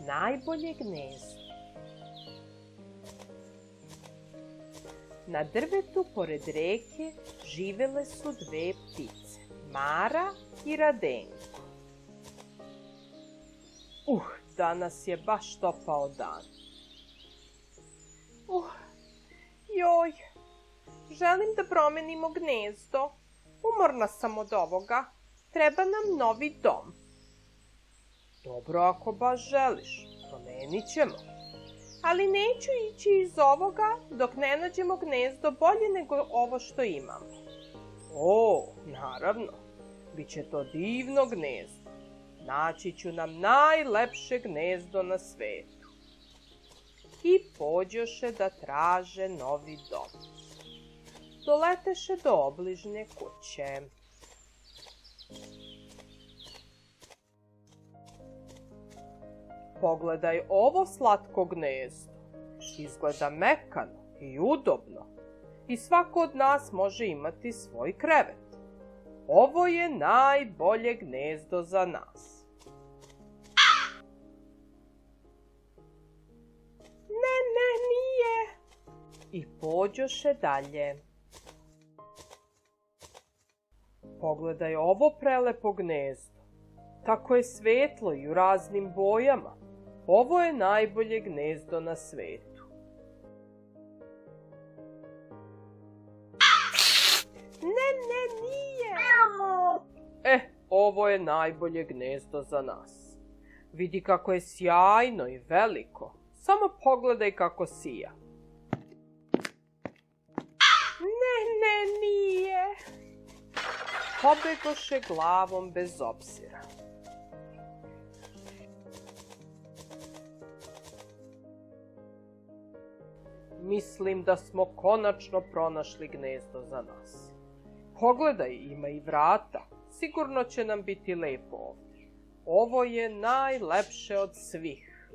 najbolje gnezdo. Na drvetu pored reke živele su dve ptice, Mara i Radenko. Danas je baš topao dan. Joj, želim da promenimo gnezdo. Umorna sam od ovoga. Treba nam novi dom. Dobro, ako baš želiš, promenit ćemo. Ali neću ići iz ovoga dok ne nađemo gnezdo bolje nego ovo što imamo. Naravno, bit će to divno gnezdo. Naći ću nam najlepše gnezdo na svetu. I pođoše da traže novi dom. Doleteše do obližnje kuće. Pogledaj ovo slatko gnezdo. Izgleda mekano i udobno. I svako od nas može imati svoj krevet. Ovo je najbolje gnezdo za nas. Ne, nije. I pođoše dalje. Pogledaj ovo prelepo gnezdo. Tako je svetlo i u raznim bojama. Ovo je najbolje gnezdo na svetu. Ne, nije. Ovo je najbolje gnezdo za nas. Vidi kako je sjajno i veliko. Samo pogledaj kako sija. Ne, nije. Pobegoše glavom bez obzira. Mislim da smo konačno pronašli gnezdo za nas. Pogledaj, ima i vrata. Sigurno će nam biti lepo ovdje. Ovo je najlepše od svih.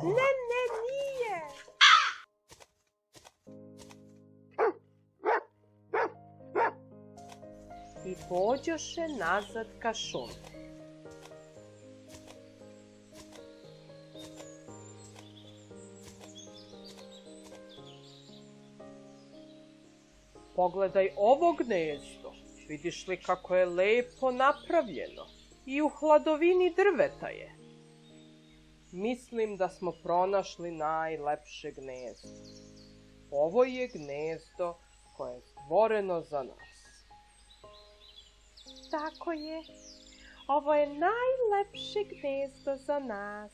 Ne, nije. I pođoše nazad ka šumi. Pogledaj ovo gnezdo. Vidiš li kako je lepo napravljeno? I u hladovini drveta je. Mislim da smo pronašli najlepše gnezdo. Ovo je gnezdo koje je stvoreno za nas. Tako je. Ovo je najlepše gnezdo za nas.